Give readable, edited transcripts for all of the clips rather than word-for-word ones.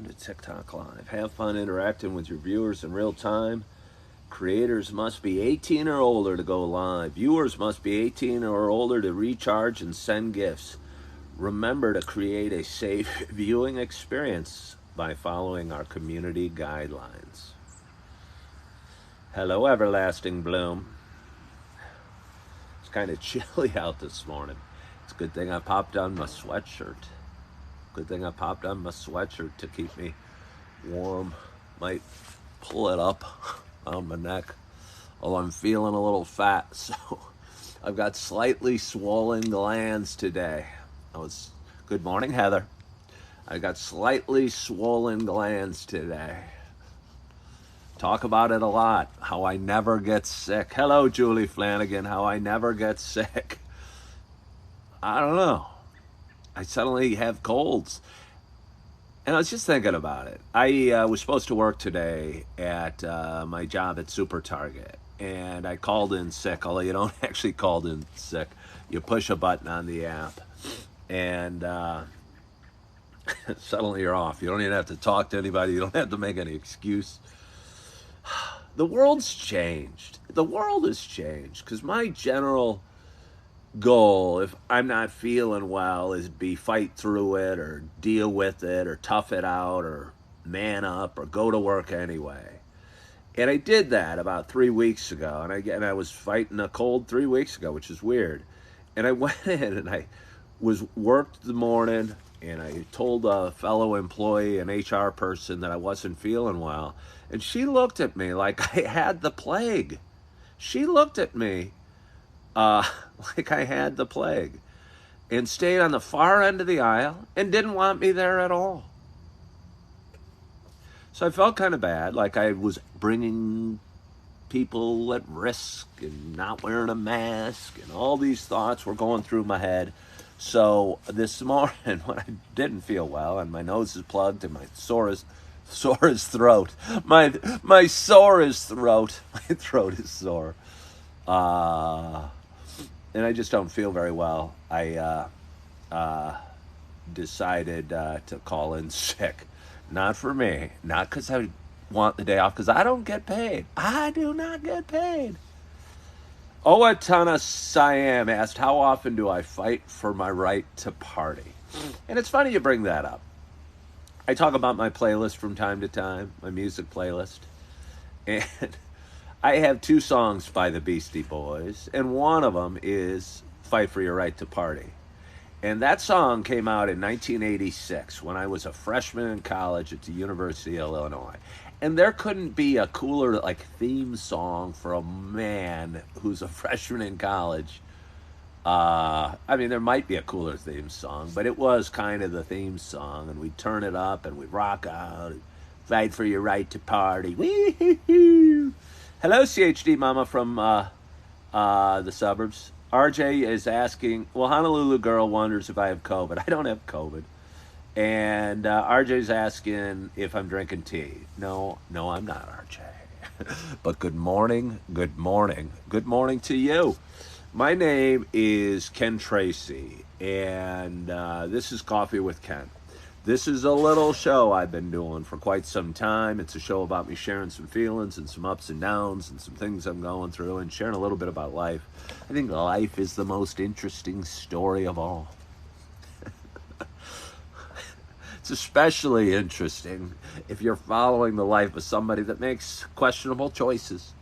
Welcome to TikTok Live. Have fun interacting with your viewers in real time. Creators must be 18 or older to go live. Viewers must be 18 or older to recharge and send gifts. Remember to create a safe viewing experience by following our community guidelines. Hello, Everlasting Bloom. It's kind of chilly out this morning. It's a good thing I popped on my sweatshirt. Good thing I popped on my sweatshirt to keep me warm. Might pull it up on my neck. Oh, I'm feeling a little fat, so I've got slightly swollen glands today. Good morning, Heather. I got slightly swollen glands today. Talk about it a lot. How I never get sick. Hello, Julie Flanagan. How I never get sick. I don't know. I suddenly have colds. And I was just thinking about it. I was supposed to work today at my job at Super Target. And I called in sick, although you don't actually call in sick. You push a button on the app. And suddenly you're off. You don't even have to talk to anybody. You don't have to make any excuse. The world's changed. The world has changed. Because my general goal, if I'm not feeling well, is be fight through it or deal with it or tough it out or man up or go to work anyway. And I did that about 3 weeks ago, and I was fighting a cold 3 weeks ago, which is weird. And I went in and I worked the morning, and I told a fellow employee, an HR person, that I wasn't feeling well, and she looked at me like I had the plague. She looked at me like I had the plague, and stayed on the far end of the aisle and didn't want me there at all. So I felt kind of bad, like I was bringing people at risk and not wearing a mask, and all these thoughts were going through my head. So this morning, when I didn't feel well and my nose is plugged and my sorest throat, my sorest throat, my throat is sore, and I just don't feel very well, I decided to call in sick. Not for me, not because I want the day off, because I don't get paid. I do not get paid. Owatonna Siam asked, how often do I fight for my right to party? And it's funny you bring that up. I talk about my playlist from time to time, my music playlist. And I have 2 songs by the Beastie Boys, and one of them is Fight for Your Right to Party. And that song came out in 1986 when I was a freshman in college at the University of Illinois. And there couldn't be a cooler theme song for a man who's a freshman in college. I mean, there might be a cooler theme song, but it was kind of the theme song. And we'd turn it up and we'd rock out, and fight for your right to party. Wee-hoo-hoo. Hello, CHD Mama from the suburbs. RJ is asking, well, Honolulu Girl wonders if I have COVID. I don't have COVID. And RJ's asking if I'm drinking tea. No, I'm not, RJ. But good morning to you. My name is Ken Tracy, and this is Coffee with Ken. This is a little show I've been doing for quite some time. It's a show about me sharing some feelings and some ups and downs and some things I'm going through, and sharing a little bit about life. I think life is the most interesting story of all. It's especially interesting if you're following the life of somebody that makes questionable choices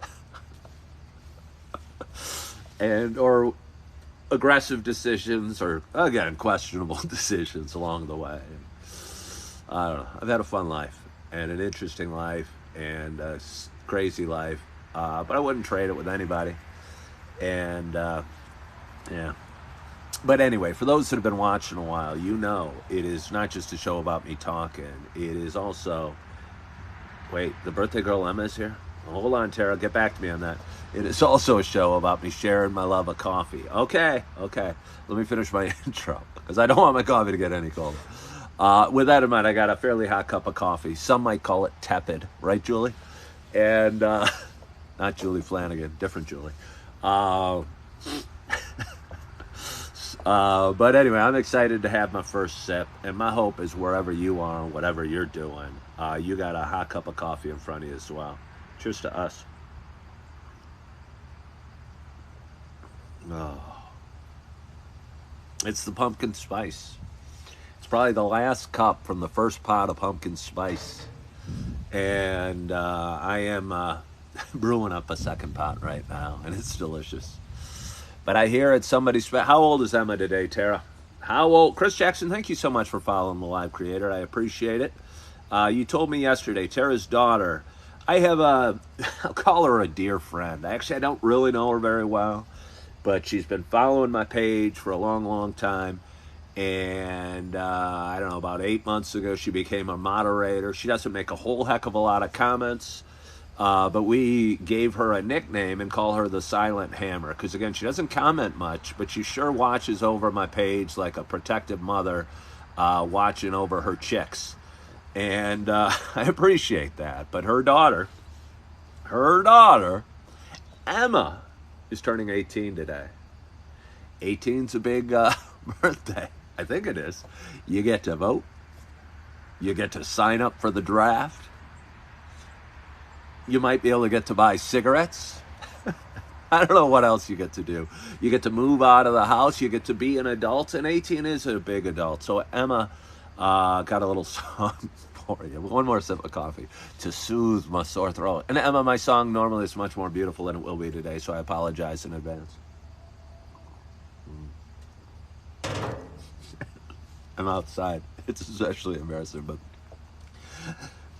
or aggressive decisions, or again, questionable decisions along the way. I don't know. I've had a fun life and an interesting life and a crazy life, but I wouldn't trade it with anybody. And yeah. But anyway, for those that have been watching a while, you know it is not just a show about me talking. It is also... Wait, the birthday girl Emma is here? Well, hold on, Tara. Get back to me on that. It is also a show about me sharing my love of coffee. Okay. Let me finish my intro, because I don't want my coffee to get any colder. With that in mind, I got a fairly hot cup of coffee. Some might call it tepid. Right, Julie? And not Julie Flanagan. Different Julie. But anyway, I'm excited to have my first sip, and my hope is wherever you are, whatever you're doing, you got a hot cup of coffee in front of you as well. Cheers to us. Oh, it's the pumpkin spice. It's probably the last cup from the first pot of pumpkin spice, and I am brewing up a second pot right now, and it's delicious. But I hear it's somebody's. How old is Emma today, Tara? How old? Chris Jackson, thank you so much for following the live creator. I appreciate it. You told me yesterday, Tara's daughter. I have a, I'll call her a dear friend. Actually, I don't really know her very well, but she's been following my page for a long, long time. And I don't know, about 8 months ago, she became a moderator. She doesn't make a whole heck of a lot of comments. But we gave her a nickname and call her the Silent Hammer. Because, again, she doesn't comment much, but she sure watches over my page like a protective mother watching over her chicks. And I appreciate that. But her daughter, Emma, is turning 18 today. 18's a big birthday. I think it is. You get to vote. You get to sign up for the draft. You might be able to get to buy cigarettes. I don't know what else you get to do. You get to move out of the house. You get to be an adult. And 18 is a big adult. So Emma got a little song for you. One more sip of coffee to soothe my sore throat. And Emma, my song normally is much more beautiful than it will be today. So I apologize in advance. I'm outside. It's especially embarrassing,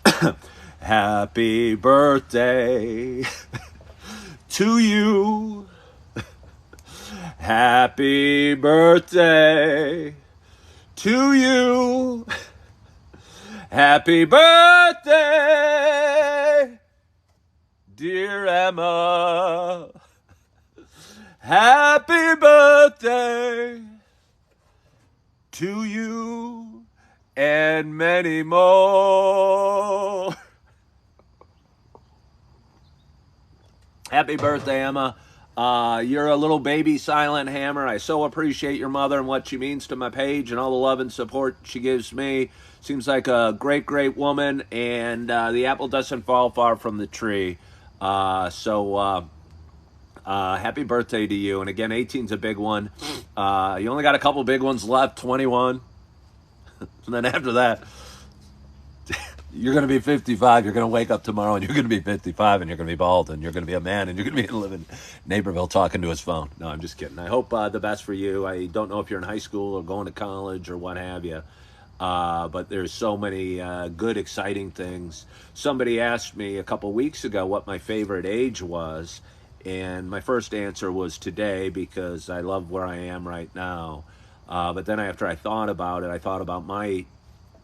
but... Happy birthday to you. Happy birthday to you. Happy birthday, dear Emma. Happy birthday to you and many more. Happy birthday, Emma. You're a little baby silent hammer. I so appreciate your mother and what she means to my page and all the love and support she gives me. Seems like a great, great woman, and the apple doesn't fall far from the tree. So happy birthday to you. And again, 18's a big one. You only got a couple big ones left, 21. And then after that, you're going to be 55. You're going to wake up tomorrow and you're going to be 55 and you're going to be bald and you're going to be a man and you're going to be living in Naperville talking to his phone. No, I'm just kidding. I hope the best for you. I don't know if you're in high school or going to college or what have you. But there's so many good, exciting things. Somebody asked me a couple weeks ago what my favorite age was. And my first answer was today because I love where I am right now. But then after I thought about it, I thought about my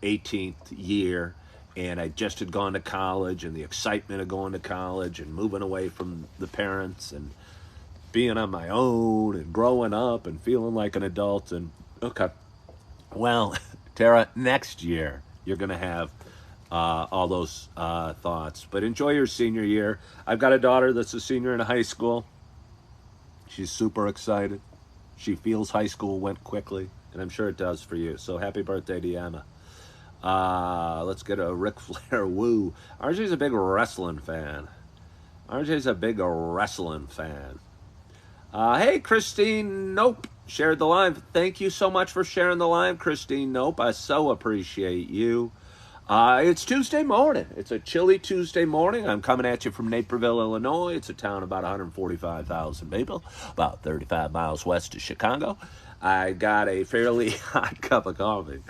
18th year. And I just had gone to college and the excitement of going to college and moving away from the parents and being on my own and growing up and feeling like an adult. And okay, well, Tara, next year you're going to have all those thoughts. But enjoy your senior year. I've got a daughter that's a senior in high school. She's super excited. She feels high school went quickly, and I'm sure it does for you. So happy birthday to you, Emma. Let's get a Ric Flair woo. RJ's a big wrestling fan. Hey, Christine Nope shared the live. Thank you so much for sharing the live, Christine Nope. I so appreciate you. It's Tuesday morning. It's a chilly Tuesday morning. I'm coming at you from Naperville, Illinois. It's a town about 145,000 people, about 35 miles west of Chicago. I got a fairly hot cup of coffee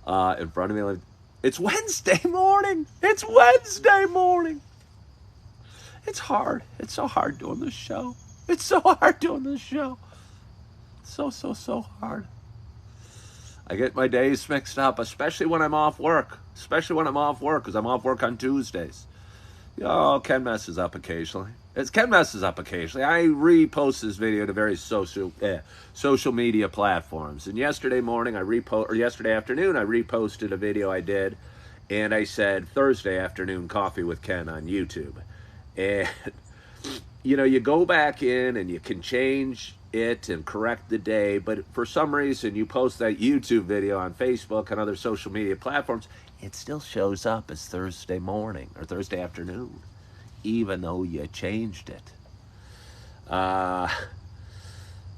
in front of me. It's Wednesday morning. It's hard. It's so hard doing this show. So hard. I get my days mixed up, especially when I'm off work. Because I'm off work on Tuesdays. Ken messes up occasionally. I repost this video to various social media platforms. And yesterday afternoon, I reposted a video I did, and I said Thursday afternoon coffee with Ken on YouTube. And you go back in and you can change it and correct the day, but for some reason you post that YouTube video on Facebook and other social media platforms, it still shows up as Thursday morning or Thursday afternoon, even though you changed it.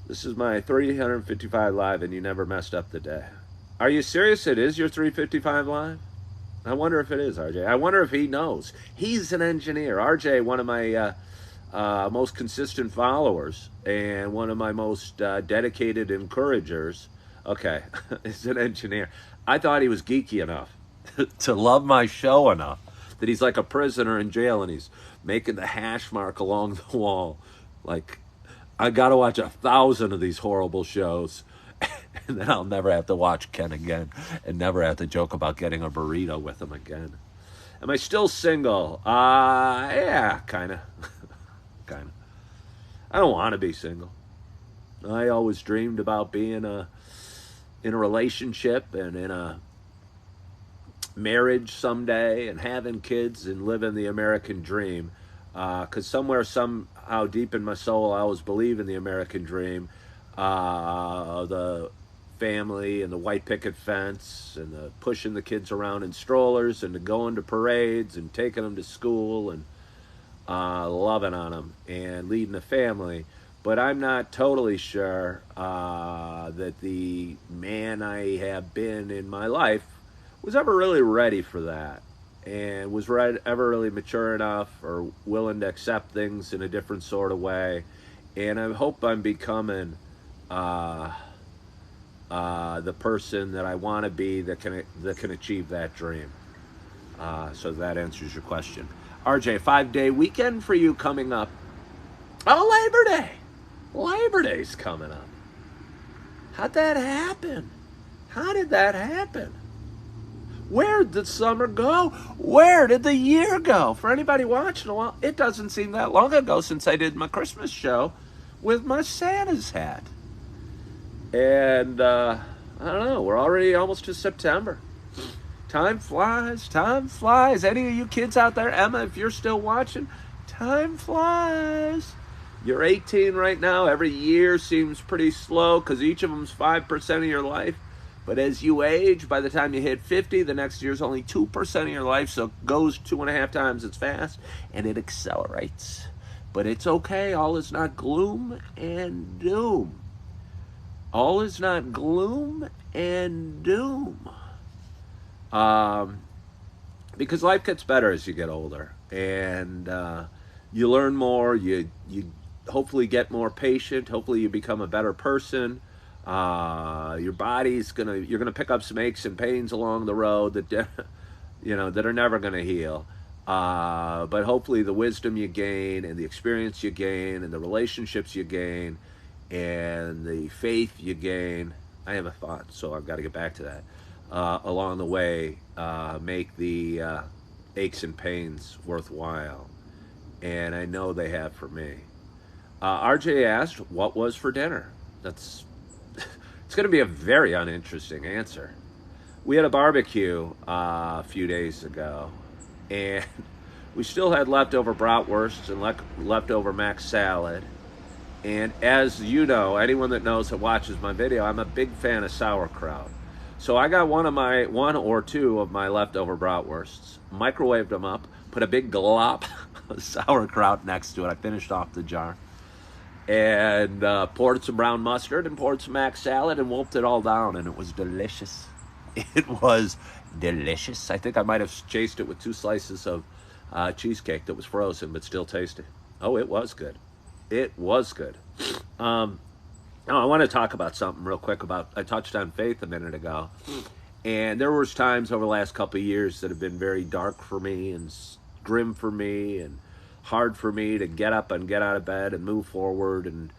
This is my 355 live and you never messed up the day. Are you serious? It is your 355 live? I wonder if it is, RJ. I wonder if he knows. He's an engineer. RJ, one of my most consistent followers and one of my most dedicated encouragers, okay, is an engineer. I thought he was geeky enough to love my show enough that he's like a prisoner in jail and he's making the hash mark along the wall. Like, I got to watch 1,000 of these horrible shows and then I'll never have to watch Ken again and never have to joke about getting a burrito with him again. Am I still single? Yeah, kind of. Kind of. I don't want to be single. I always dreamed about being in a relationship and in a marriage someday and having kids and living the American dream. Because somewhere, somehow deep in my soul, I always believe in the American dream. The family and the white picket fence and the pushing the kids around in strollers and the going to parades and taking them to school and loving on them and leading a family. But I'm not totally sure that the man I have been in my life was ever really ready for that and was ever really mature enough or willing to accept things in a different sort of way. And I hope I'm becoming the person that I want to be that can achieve that dream. So that answers your question. RJ, 5-day weekend for you coming up. Oh, Labor Day. Labor Day's coming up. How'd that happen? How did that happen? Where did the summer go? Where did the year go? For anybody watching, well, it doesn't seem that long ago since I did my Christmas show with my Santa's hat. And I don't know, we're already almost to September. Time flies, time flies. Any of you kids out there, Emma, if you're still watching, time flies. You're 18 right now. Every year seems pretty slow because each of them's 5% of your life. But as you age, by the time you hit 50, the next year's only 2% of your life. So it goes 2.5 times as fast and it accelerates. But it's okay. All is not gloom and doom. All is not gloom and doom. Because life gets better as you get older. And you learn more. You hopefully get more patient. Hopefully you become a better person. Your body's you're gonna pick up some aches and pains along the road that that are never gonna heal. But hopefully the wisdom you gain and the experience you gain and the relationships you gain and the faith you gain. I have a thought, so I've got to get back to that. Along the way, make the aches and pains worthwhile. And I know they have for me. RJ asked, what was for dinner? It's going to be a very uninteresting answer. We had a barbecue a few days ago, and we still had leftover bratwursts and leftover mac salad. And as you know, anyone that knows that watches my video, I'm a big fan of sauerkraut. So I got one or two of my leftover bratwursts, microwaved them up, put a big glop of sauerkraut next to it. I finished off the jar. And poured some brown mustard and poured some mac salad and wolfed it all down, and it was delicious. It was delicious. I think I might have chased it with 2 slices of cheesecake that was frozen but still tasty. Oh, it was good. It was good. Now I want to talk about something real quick I touched on faith a minute ago. And there was times over the last couple of years that have been very dark for me and grim for me and hard for me to get up and get out of bed and move forward and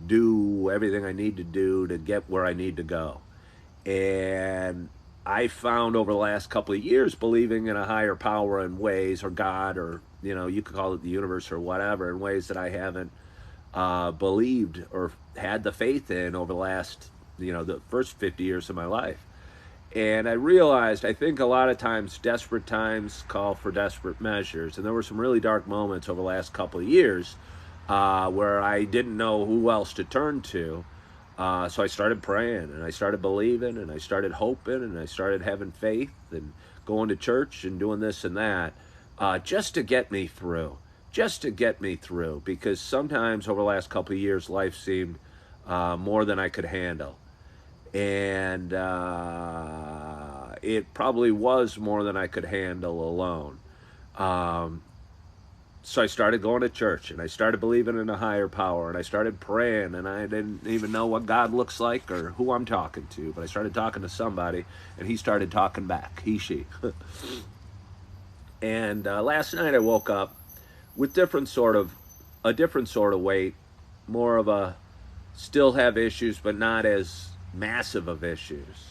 do everything I need to do to get where I need to go. And I found over the last couple of years believing in a higher power in ways, or God, or you could call it the universe or whatever, in ways that I haven't believed or had the faith in over the last the first 50 years of my life. And I realized, I think a lot of times desperate times call for desperate measures. And there were some really dark moments over the last couple of years where I didn't know who else to turn to. So I started praying, and I started believing, and I started hoping, and I started having faith and going to church and doing this and that, just to get me through. Just to get me through. Because sometimes over the last couple of years, life seemed more than I could handle. And it probably was more than I could handle alone. So I started going to church, and I started believing in a higher power, and I started praying, and I didn't even know what God looks like or who I'm talking to, but I started talking to somebody, and he started talking back, she. And last night I woke up with a different sort of weight, more of a still have issues, but not as massive of issues.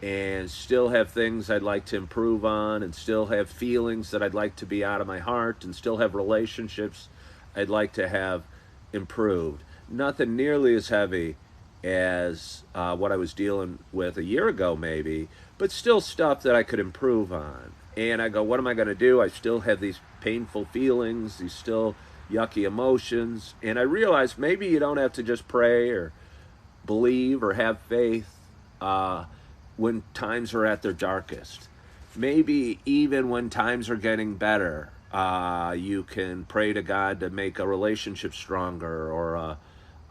And still have things I'd like to improve on, and still have feelings that I'd like to be out of my heart, and still have relationships I'd like to have improved. Nothing nearly as heavy as what I was dealing with a year ago maybe, but still stuff that I could improve on. And I go, what am I going to do? I still have these painful feelings, these still yucky emotions. And I realized maybe you don't have to just pray or believe or have faith when times are at their darkest. Maybe even when times are getting better, you can pray to God to make a relationship stronger, or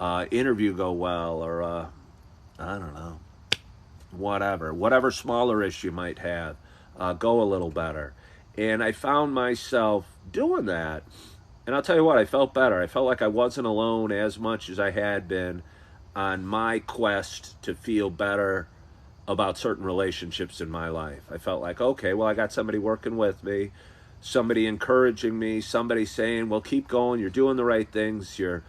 a interview go well, or I don't know, whatever smaller issue you might have, go a little better. And I found myself doing that, and I'll tell you what, I felt better. I felt like I wasn't alone as much as I had been on my quest to feel better about certain relationships in my life. I felt like, okay, well, I got somebody working with me, somebody encouraging me, somebody saying, well, keep going, you're doing the right things, you're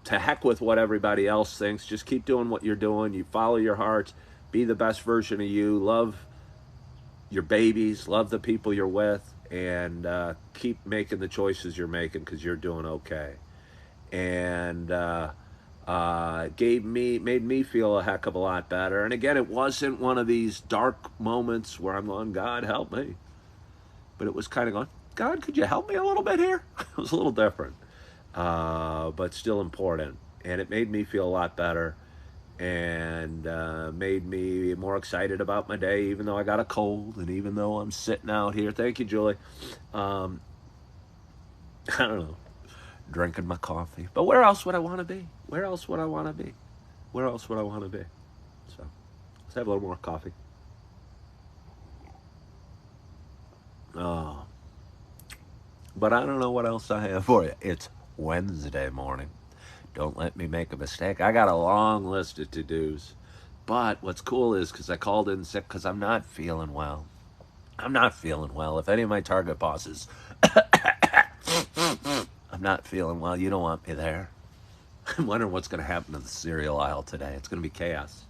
to heck with what everybody else thinks, just keep doing what you're doing, you follow your heart, be the best version of you, love your babies, love the people you're with, and keep making the choices you're making because you're doing okay. And made me feel a heck of a lot better. And again, it wasn't one of these dark moments where I'm going, God, help me. But it was kind of going, God, could you help me a little bit here? It was a little different, but still important. And it made me feel a lot better, and made me more excited about my day, even though I got a cold, and even though I'm sitting out here. Thank you, Julie. I don't know, drinking my coffee. But where else would I want to be? Where else would I want to be? Where else would I want to be? So let's have a little more coffee. Oh, but I don't know what else I have for you. It's Wednesday morning. Don't let me make a mistake. I got a long list of to-dos. But what's cool is, because I called in sick because I'm not feeling well. I'm not feeling well. If any of my target bosses, I'm not feeling well, you don't want me there. I'm wondering what's going to happen to the cereal aisle today. It's going to be chaos.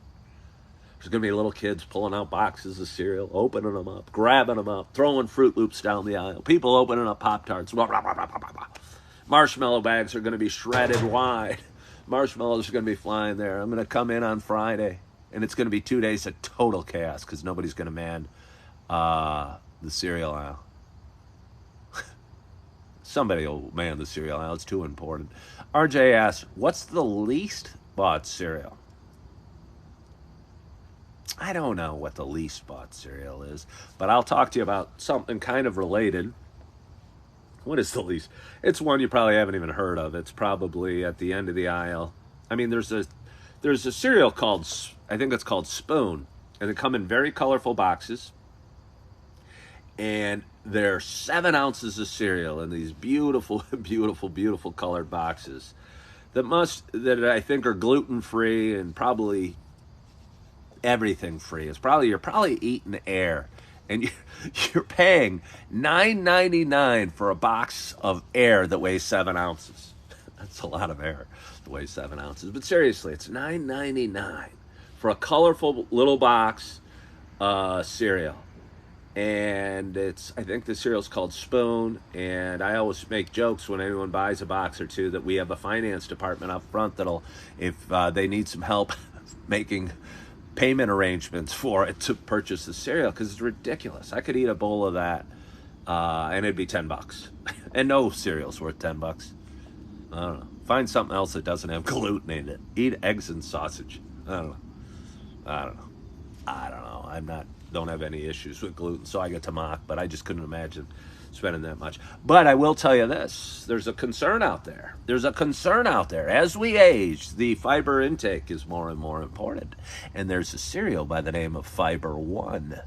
There's going to be little kids pulling out boxes of cereal, opening them up, grabbing them up, throwing Fruit Loops down the aisle. People opening up Pop-Tarts. Marshmallow bags are going to be shredded wide. Marshmallows are going to be flying there. I'm going to come in on Friday, and it's going to be 2 days of total chaos because nobody's going to man the cereal aisle. Somebody will man the cereal aisle. It's too important. RJ asks, what's the least bought cereal? I don't know what the least bought cereal is, but I'll talk to you about something kind of related. What is the least? It's one you probably haven't even heard of. It's probably at the end of the aisle. I mean, there's a cereal called, I think it's called Spoon, and they come in very colorful boxes. And they're 7 ounces of cereal in these beautiful, beautiful, beautiful colored boxes that I think are gluten-free and probably everything free. You're probably eating air, and you're paying $9.99 for a box of air that weighs 7 ounces. That's a lot of air that weighs 7 ounces. But seriously, it's $9.99 for a colorful little box cereal. And I think the cereal's called Spoon, and I always make jokes when anyone buys a box or two that we have a finance department up front that'll, if they need some help making payment arrangements for it, to purchase the cereal, because it's ridiculous. I could eat a bowl of that, and it'd be $10. And no cereal's worth $10. I don't know. Find something else that doesn't have gluten in it. Eat eggs and sausage. I don't know. I don't know. I don't know. Don't have any issues with gluten, so I get to mock, but I just couldn't imagine spending that much. But I will tell you this, there's a concern out there. There's a concern out there. As we age, the fiber intake is more and more important. And there's a cereal by the name of Fiber One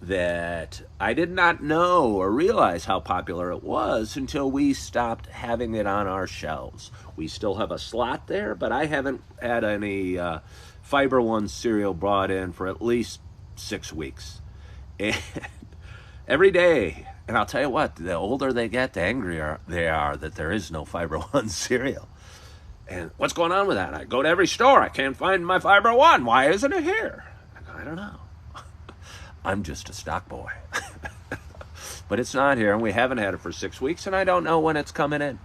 that I did not know or realize how popular it was until we stopped having it on our shelves. We still have a slot there, but I haven't had any Fiber One cereal brought in for at least 6 weeks. And every day, and I'll tell you what, the older they get, the angrier they are that there is no Fiber One cereal. And what's going on with that? I go to every store. I can't find my Fiber One. Why isn't it here? I don't know. I'm just a stock boy. But it's not here, and we haven't had it for 6 weeks, and I don't know when it's coming in.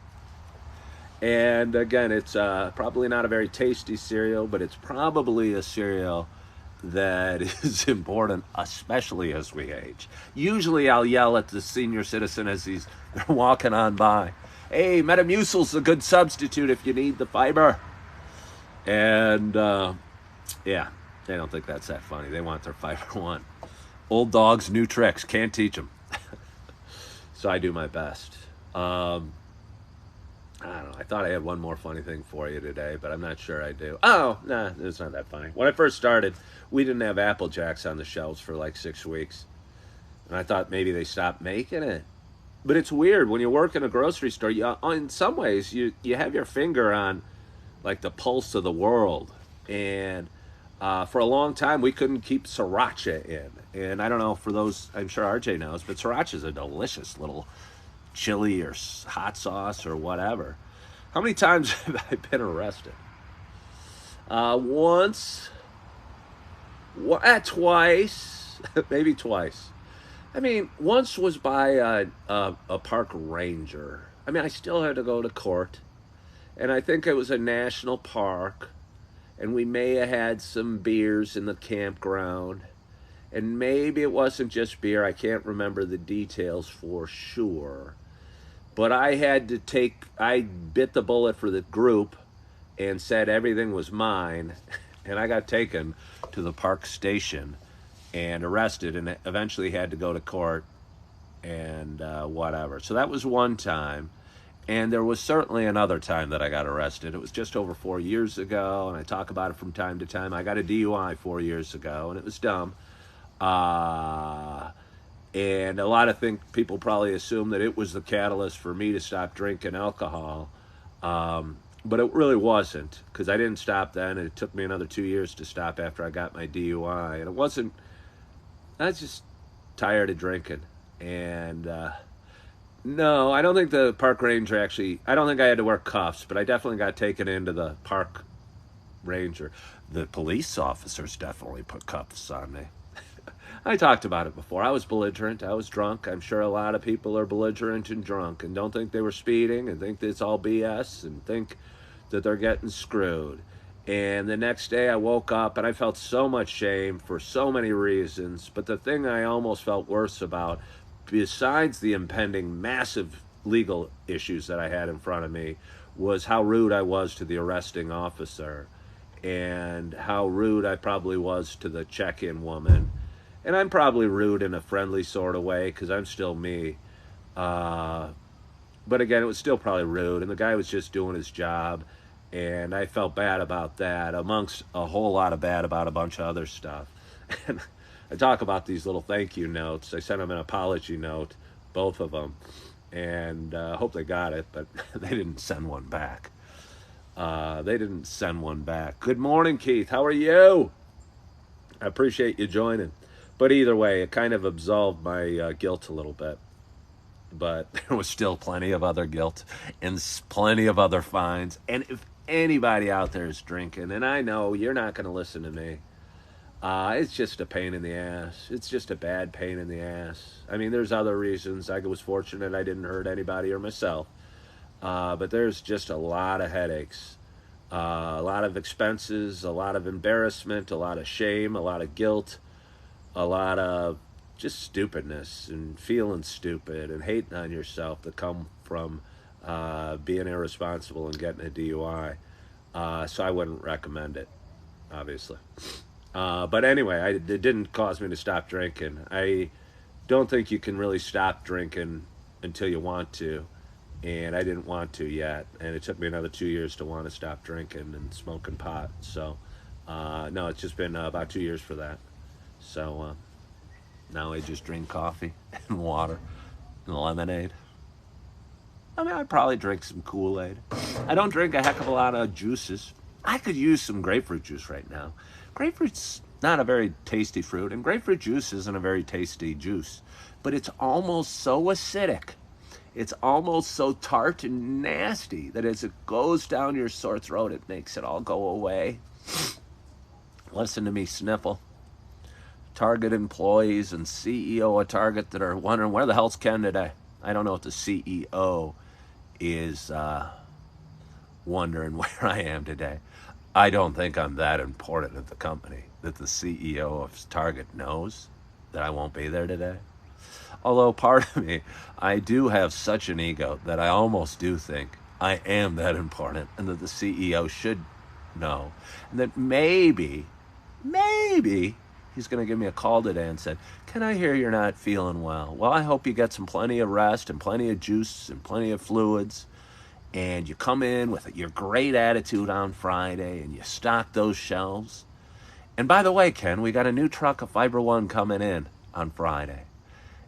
And again, it's probably not a very tasty cereal, but it's probably a cereal that is important, especially as we age. Usually I'll yell at the senior citizen as they're walking on by, hey, Metamucil's a good substitute if you need the fiber. And yeah, they don't think that's that funny. They want their Fiber One. Old dogs, new tricks. Can't teach them. So I do my best. I don't know. I thought I had one more funny thing for you today, but I'm not sure I do. Oh, nah, it's not that funny. When I first started, we didn't have Apple Jacks on the shelves for like 6 weeks. And I thought maybe they stopped making it. But it's weird. When you work in a grocery store, in some ways, you have your finger on like the pulse of the world. And for a long time, we couldn't keep sriracha in. And I don't know, for those, I'm sure RJ knows, but sriracha is a delicious little chili or hot sauce or whatever. How many times have I been arrested? Once, twice, maybe twice. I mean, once was by a park ranger. I mean, I still had to go to court, and I think it was a national park, and we may have had some beers in the campground, and maybe it wasn't just beer. I can't remember the details for sure. But I bit the bullet for the group and said everything was mine. And I got taken to the park station and arrested and eventually had to go to court and whatever. So that was one time. And there was certainly another time that I got arrested. It was just over 4 years ago, and I talk about it from time to time. I got a DUI 4 years ago, and it was dumb. And a lot of people probably assume that it was the catalyst for me to stop drinking alcohol. But it really wasn't, because I didn't stop then, and it took me another 2 years to stop after I got my DUI. And it wasn't, I was just tired of drinking. And no, I don't think the park ranger I don't think I had to wear cuffs, but I definitely got taken into the park ranger. The police officers definitely put cuffs on me. I talked about it before. I was belligerent. I was drunk. I'm sure a lot of people are belligerent and drunk and don't think they were speeding and think that it's all BS and think that they're getting screwed. And the next day I woke up and I felt so much shame for so many reasons. But the thing I almost felt worse about, besides the impending massive legal issues that I had in front of me, was how rude I was to the arresting officer and how rude I probably was to the check-in woman. And I'm probably rude in a friendly sort of way because I'm still me. But again, it was still probably rude. And the guy was just doing his job. And I felt bad about that, amongst a whole lot of bad about a bunch of other stuff. And I talk about these little thank you notes. I sent them an apology note, both of them. And I hope they got it, but they didn't send one back. Good morning, Keith. How are you? I appreciate you joining. But either way, it kind of absolved my guilt a little bit. But there was still plenty of other guilt and plenty of other fines. And if anybody out there is drinking, and I know you're not going to listen to me, it's just a pain in the ass. It's just a bad pain in the ass. I mean, there's other reasons. I was fortunate I didn't hurt anybody or myself. But there's just a lot of headaches, a lot of expenses, a lot of embarrassment, a lot of shame, a lot of guilt, a lot of just stupidness and feeling stupid and hating on yourself that come from being irresponsible and getting a DUI. So I wouldn't recommend it, obviously. But anyway, it didn't cause me to stop drinking. I don't think you can really stop drinking until you want to, and I didn't want to yet. And it took me another 2 years to want to stop drinking and smoking pot. So, no, it's just been about 2 years for that. So now I just drink coffee and water and lemonade. I mean, I probably drink some Kool-Aid. I don't drink a heck of a lot of juices. I could use some grapefruit juice right now. Grapefruit's not a very tasty fruit, and grapefruit juice isn't a very tasty juice, but it's almost so acidic. It's almost so tart and nasty that as it goes down your sore throat, it makes it all go away. Listen to me sniffle. Target employees and CEO of Target that are wondering, where the hell's Ken today? I don't know if the CEO is wondering where I am today. I don't think I'm that important at the company that the CEO of Target knows that I won't be there today. Although part of me, I do have such an ego that I almost do think I am that important and that the CEO should know. And that maybe he's going to give me a call today and said, "Can I hear you're not feeling well? Well, I hope you get some plenty of rest and plenty of juice and plenty of fluids. And you come in with your great attitude on Friday and you stock those shelves. And by the way, Ken, we got a new truck of Fiber One coming in on Friday.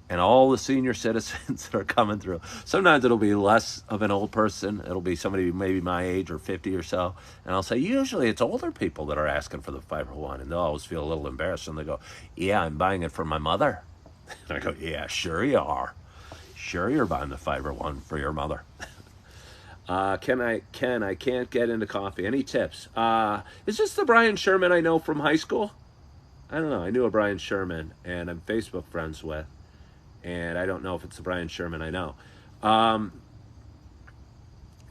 And all the senior citizens that are coming through. Sometimes it'll be less of an old person. It'll be somebody maybe my age or 50 or so. And I'll say, usually it's older people that are asking for the Fiber One. And they'll always feel a little embarrassed. And they go, yeah, I'm buying it for my mother. And I go, yeah, sure you are. Sure you're buying the Fiber One for your mother. Ken, I can't get into coffee. Any tips? Is this the Brian Sherman I know from high school? I don't know. I knew a Brian Sherman, and I'm Facebook friends with. And I don't know if it's the Brian Sherman I know.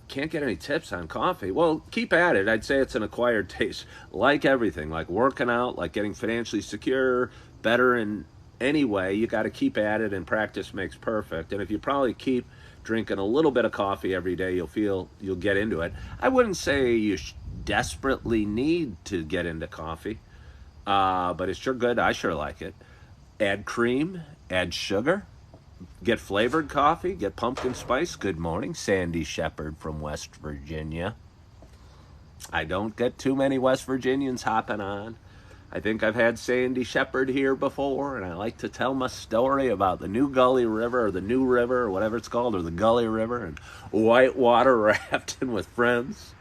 Can't get any tips on coffee. Well, keep at it. I'd say it's an acquired taste. Like everything, like working out, like getting financially secure, better in any way, you got to keep at it, and practice makes perfect. And if you probably keep drinking a little bit of coffee every day, you'll get into it. I wouldn't say you desperately need to get into coffee, but it's sure good. I sure like it. Add cream, add sugar, get flavored coffee, get pumpkin spice. Good morning, Sandy Shepard from West Virginia. I don't get too many West Virginians hopping on. I think I've had Sandy Shepard here before, and I like to tell my story about the New Gully River, or the New River, or whatever it's called, or the Gully River, and whitewater rafting with friends,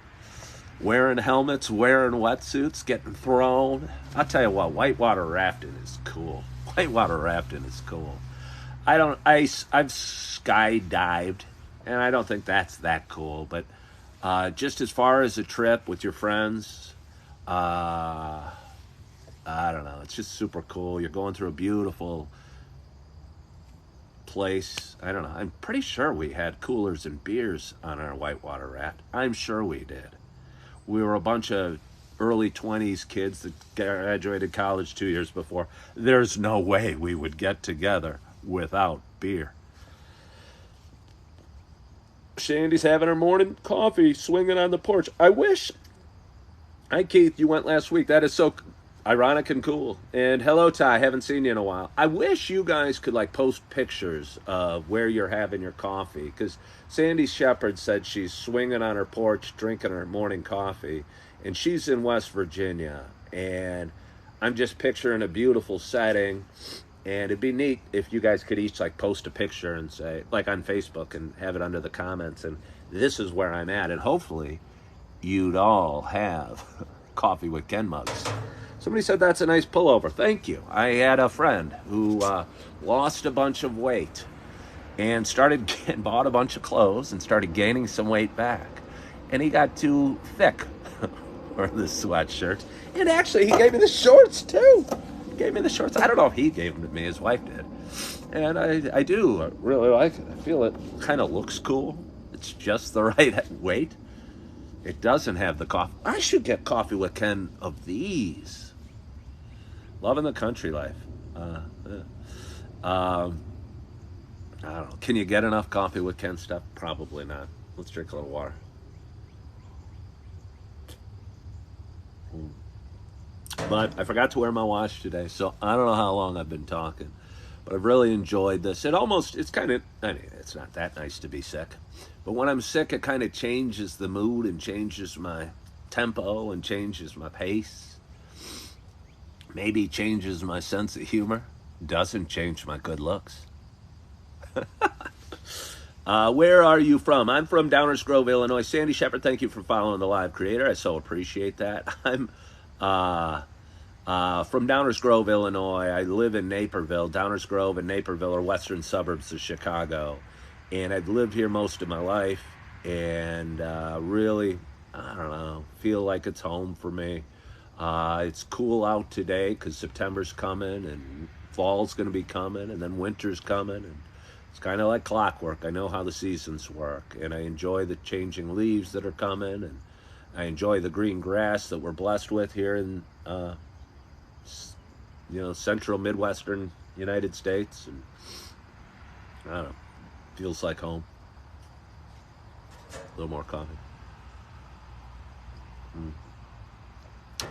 wearing helmets, wearing wetsuits, getting thrown. I'll tell you what, whitewater rafting is cool. Whitewater rafting is cool. I've skydived, and I don't think that's that cool, but just as far as a trip with your friends, I don't know. It's just super cool. You're going through a beautiful place. I don't know. I'm pretty sure we had coolers and beers on our whitewater raft. I'm sure we did. We were a bunch of early 20s kids that graduated college 2 years before. There's no way we would get together without beer. Shandy's having her morning coffee, swinging on the porch. I wish. Hi, Keith. You went last week. That is so ironic and cool. And hello, Ty. Haven't seen you in a while. I wish you guys could post pictures of where you're having your coffee, because Sandy Shepard said she's swinging on her porch, drinking her morning coffee, and she's in West Virginia. And I'm just picturing a beautiful setting. And it'd be neat if you guys could each post a picture and say, on Facebook, and have it under the comments, and this is where I'm at. And hopefully you'd all have coffee with Ken mugs. Somebody said that's a nice pullover. Thank you. I had a friend who lost a bunch of weight and bought a bunch of clothes and started gaining some weight back. And he got too thick for the sweatshirt. And actually, he gave me the shorts, too. He gave me the shorts. I don't know if he gave them to me. His wife did. And I do really like it. I feel it kind of looks cool. It's just the right weight. It doesn't have the coffee. I should get coffee with Ken of these. Loving the country life. I don't know. Can you get enough coffee with Ken stuff? Probably not. Let's drink a little water. But I forgot to wear my watch today, so I don't know how long I've been talking. But I've really enjoyed this. It's kind of, I mean, it's not that nice to be sick. But when I'm sick, it kind of changes the mood and changes my tempo and changes my pace. Maybe changes my sense of humor. Doesn't change my good looks. Where are you from? I'm from Downers Grove, Illinois. Sandy Shepard, thank you for following the live creator. I so appreciate that. I'm from Downers Grove, Illinois. I live in Naperville. Downers Grove and Naperville are western suburbs of Chicago. And I've lived here most of my life. And really, I don't know, feel like it's home for me. It's cool out today because September's coming and fall's going to be coming and then winter's coming. And it's kind of like clockwork. I know how the seasons work. And I enjoy the changing leaves that are coming. And I enjoy the green grass that we're blessed with here in central Midwestern United States, and I don't know, feels like home. A little more coffee.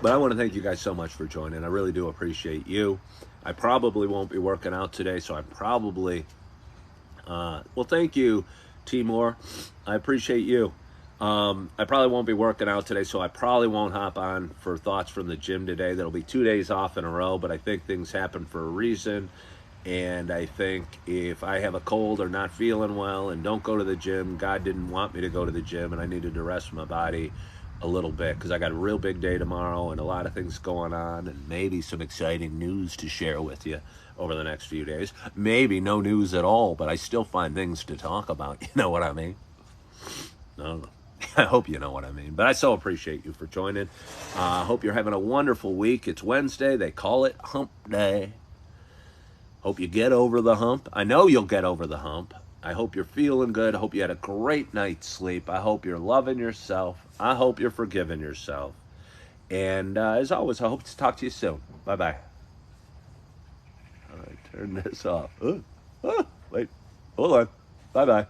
But I want to thank you guys so much for joining. I really do appreciate you. I probably won't be working out today, so I probably thank you, Timor. I appreciate you. I probably won't be working out today, so I probably won't hop on for thoughts from the gym today. That'll be 2 days off in a row, but I think things happen for a reason. And I think if I have a cold or not feeling well and don't go to the gym, God didn't want me to go to the gym, and I needed to rest my body a little bit because I got a real big day tomorrow and a lot of things going on and maybe some exciting news to share with you over the next few days. Maybe no news at all, but I still find things to talk about. You know what I mean? No. I hope you know what I mean. But I so appreciate you for joining. I hope you're having a wonderful week. It's Wednesday. They call it Hump Day. Hope you get over the hump. I know you'll get over the hump. I hope you're feeling good. I hope you had a great night's sleep. I hope you're loving yourself. I hope you're forgiving yourself. And as always, I hope to talk to you soon. Bye-bye. All right, turn this off. Wait, hold on. Bye-bye.